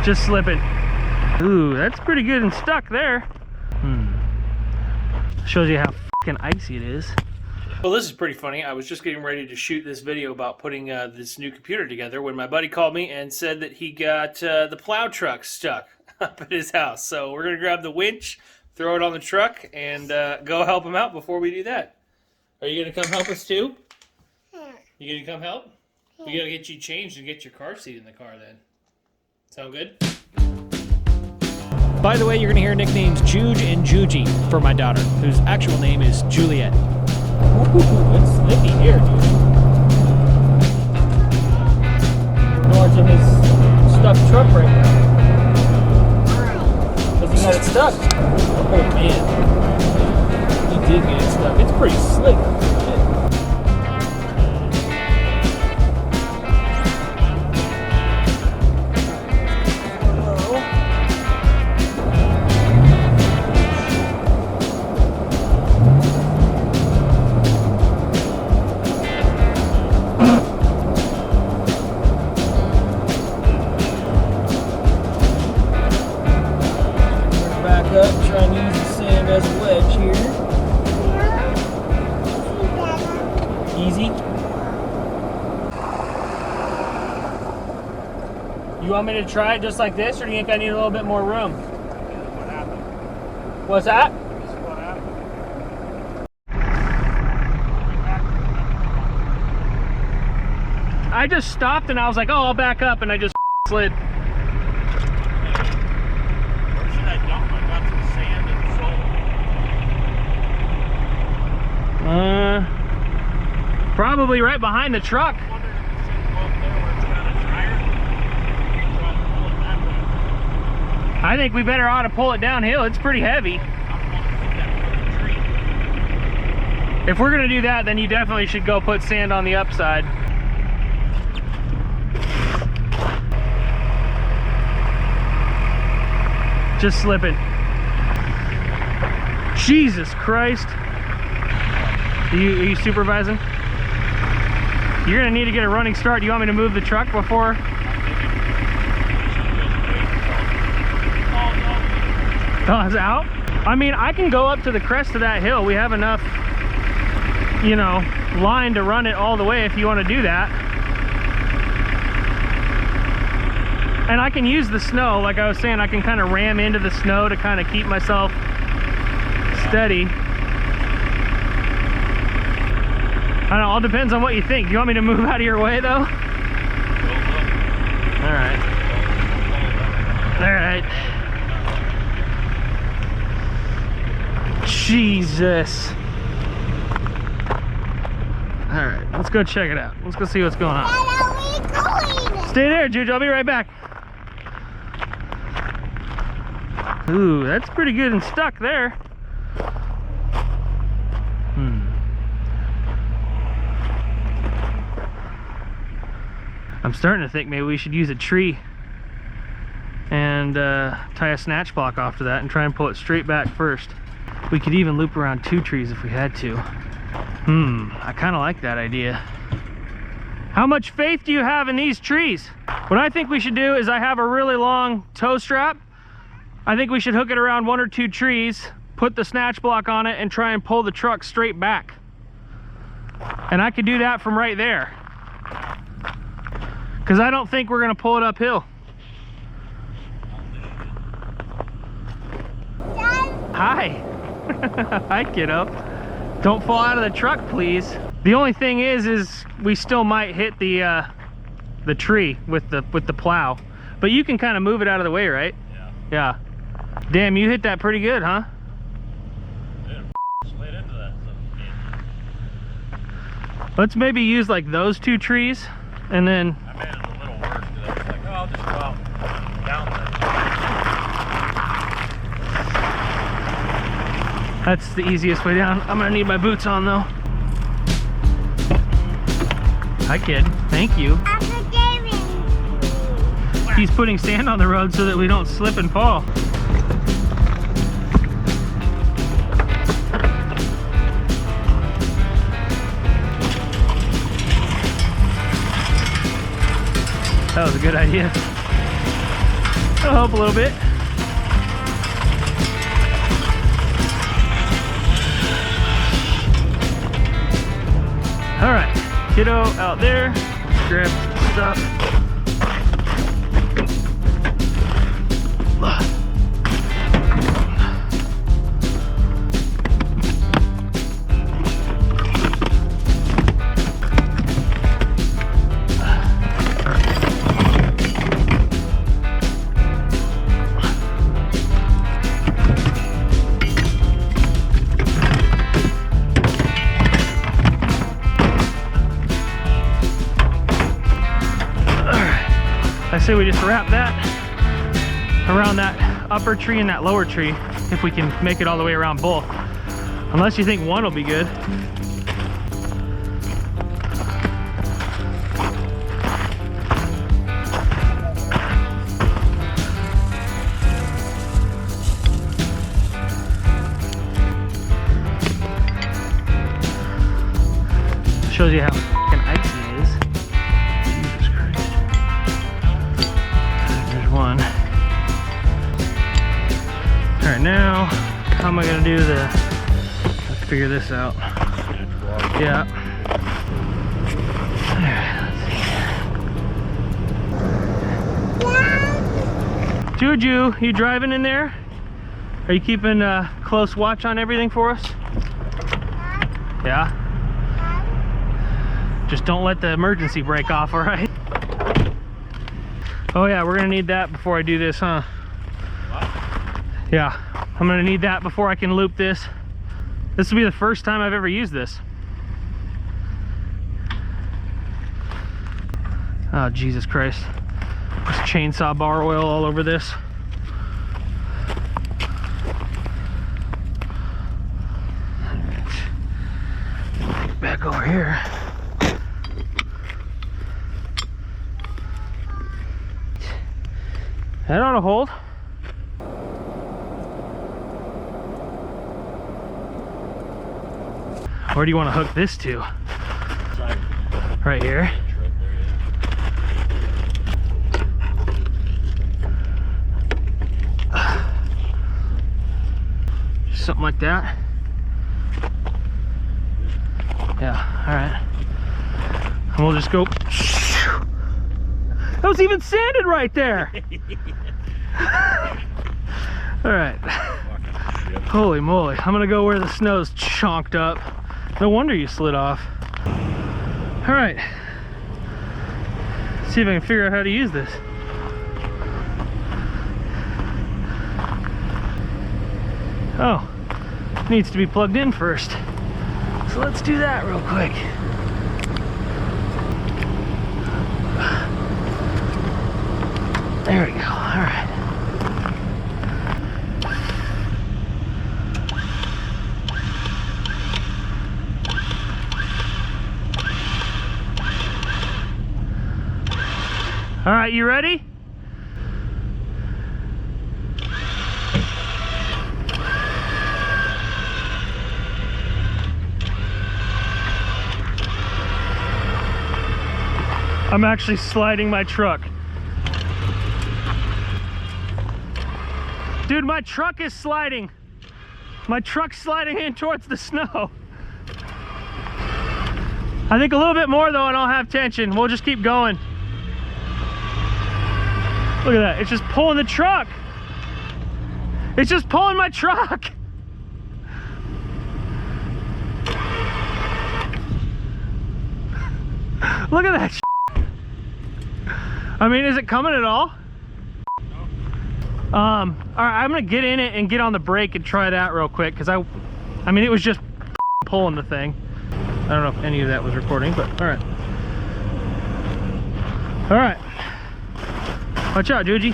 Just slipping. Ooh, that's pretty good and stuck there. Shows you how fucking icy it is. Well, this is pretty funny. I was just getting ready to shoot this video about putting this new computer together when my buddy called me and said that he got the plow truck stuck up at his house. So we're going to grab the winch, throw it on the truck, and go help him out before we do that. Are you going to come help us too? You going to come help? We got to get you changed and get your car seat in the car then. Sound good? By the way, you're going to hear nicknames Juge and Juji for my daughter, whose actual name is Juliet. Ooh, it's slippy here, dude. Nor's in his stuffed truck right now. Because he got it stuck. Oh, man. He did get it stuck. It's pretty slick. Trying to use the sand as a wedge here. Easy. You want me to try it just like this, or do you think I need a little bit more room? What happened? What's that? This is what happened. I just stopped and I was like, oh, I'll back up, and I just slid. Probably right behind the truck. I think we better ought to pull it downhill. It's pretty heavy. If we're gonna do that, then you definitely should go put sand on the upside. Just slipping. Jesus Christ. Are you supervising? You're gonna need to get a running start. Do you want me to move the truck before? Oh, it's out? I mean, I can go up to the crest of that hill. We have enough, you know, line to run it all the way if you want to do that. And I can use the snow, like I was saying, I can kind of ram into the snow to kind of keep myself steady. I don't know, all depends on what you think. Do you want me to move out of your way though? Alright. Alright. Jesus. Alright, let's go check it out. Let's go see what's going on. Where are we going? Stay there, Juju. I'll be right back. Ooh, that's pretty good and stuck there. I'm starting to think maybe we should use a tree and tie a snatch block off to that and try and pull it straight back first. We could even loop around 2 trees if we had to. I kind of like that idea. How much faith do you have in these trees? What I think we should do is I have a really long tow strap. I think we should hook it around 1 or 2 trees, put the snatch block on it, and try and pull the truck straight back. And I could do that from right there. Because I don't think we're going to pull it uphill. Hi. Hi, kiddo. Don't fall out of the truck, please. The only thing is we still might hit the tree with the plow. But you can kind of move it out of the way, right? Yeah. Damn, you hit that pretty good, huh? Yeah, slid into that. Let's maybe use like those 2 trees, and then I made it a little worse because I was like, oh, I'll just go out down there. that's the easiest way down. I'm gonna need my boots on though. Hi, kid. Thank you. I'm forgiving. He's putting sand on the road so that we don't slip and fall. That was a good idea. That'll help a little bit. All right, kiddo out there. Grab stuff. I say we just wrap that around that upper tree and that lower tree if we can make it all the way around both. Unless you think one will be good. Shows you how fucking icy it is. Jesus Christ. There's one. Alright, now, how am I gonna do the, let's figure this out. Yeah. Alright, let's see. Juju, you driving in there? Are you keeping close watch on everything for us? Yeah? Just don't let the emergency brake off, all right? Oh yeah, we're gonna need that before I do this, huh? What? Yeah, I'm gonna need that before I can loop this. This will be the first time I've ever used this. Oh, Jesus Christ. There's chainsaw bar oil all over this. Back over here. That ought to hold. Where do you want to hook this to? Right here. Something like that. Yeah, all right. And we'll just go. That was even sanded right there. All right. Holy moly. I'm gonna go where the snow's chonked up. No wonder you slid off. All right. See if I can figure out how to use this. Oh, needs to be plugged in first. So let's do that real quick. There we go. All right. All right, you ready? I'm actually sliding my truck. Dude, my truck is sliding. My truck's sliding in towards the snow. I think a little bit more though and I'll have tension. We'll just keep going. Look at that, it's just pulling the truck. It's just pulling my truck. Look at that shit. I mean, is it coming at all? All right, I'm gonna get in it and get on the brake and try that real quick because I mean, it was just pulling the thing. I don't know if any of that was recording, but all right. All right. Watch out, Juji.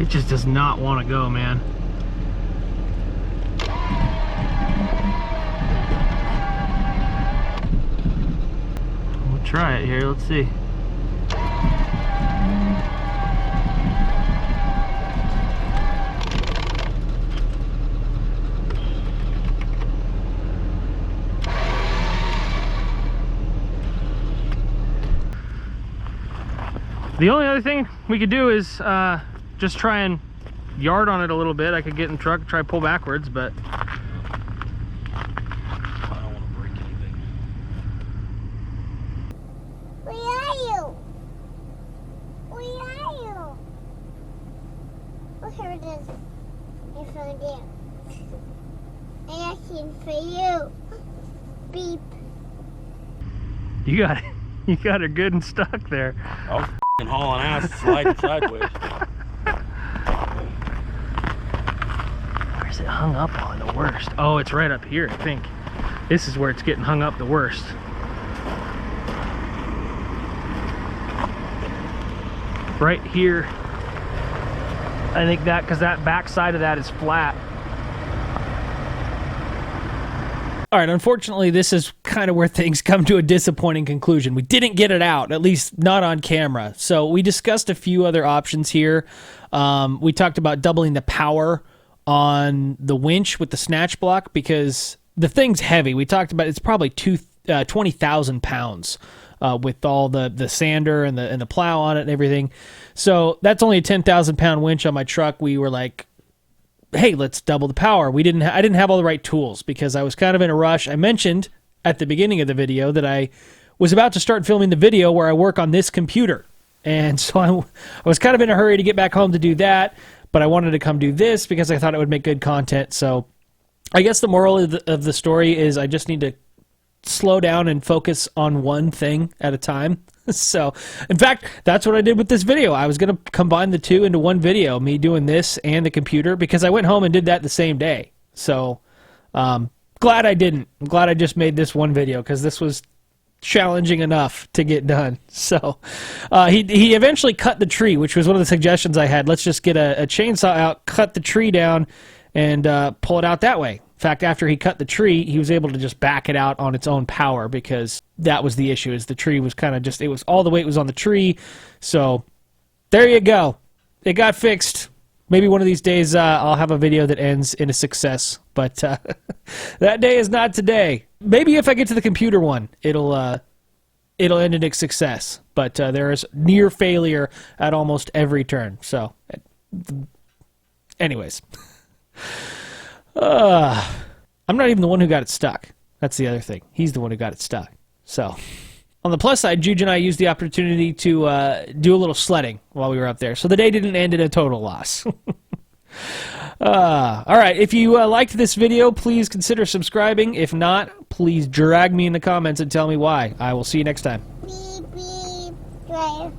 It just does not want to go, man. try it here. Let's see. The only other thing we could do is just try and yard on it a little bit. I could get in the truck, try to pull backwards, but I don't want to break anything. Where are you? Where are you? Oh, here it is. It's right there. And that's in for you. Beep. you got it. You got her good and stuck there. I was f***ing hauling ass, sliding sideways. Where's it hung up on the worst? Oh, it's right up here, I think. This is where it's getting hung up the worst. Right here. I think that, because that back side of that is flat. All right, unfortunately, this is kind of where things come to a disappointing conclusion. We didn't get it out, at least not on camera. So we discussed a few other options here. We talked about doubling the power on the winch with the snatch block because the thing's heavy. We talked about it's probably 20,000 pounds with all the sander and the plow on it and everything. So that's only a 10,000 pound winch on my truck. We were like, hey, let's double the power. I didn't have all the right tools because I was kind of in a rush. I mentioned at the beginning of the video that I was about to start filming the video where I work on this computer. And so I was kind of in a hurry to get back home to do that, but I wanted to come do this because I thought it would make good content. So I guess the moral of the story is I just need to slow down and focus on one thing at a time. So, in fact, that's what I did with this video. I was going to combine the two into one video, me doing this and the computer, because I went home and did that the same day. So, glad I didn't. I'm glad I just made this one video, because this was challenging enough to get done. So, he eventually cut the tree, which was one of the suggestions I had. Let's just get a chainsaw out, cut the tree down, and pull it out that way. In fact, after he cut the tree, he was able to just back it out on its own power because that was the issue, is the tree was kind of just, it was all the weight was on the tree. So there you go. It got fixed. Maybe one of these days I'll have a video that ends in a success, but that day is not today. Maybe if I get to the computer one, it'll end in a success, but there is near failure at almost every turn. So anyways. I'm not even the one who got it stuck. That's the other thing. He's the one who got it stuck. So, on the plus side, Juge and I used the opportunity to do a little sledding while we were up there. So the day didn't end in a total loss. All right, if you liked this video, please consider subscribing. If not, please drag me in the comments and tell me why. I will see you next time. Beep, beep. Drive.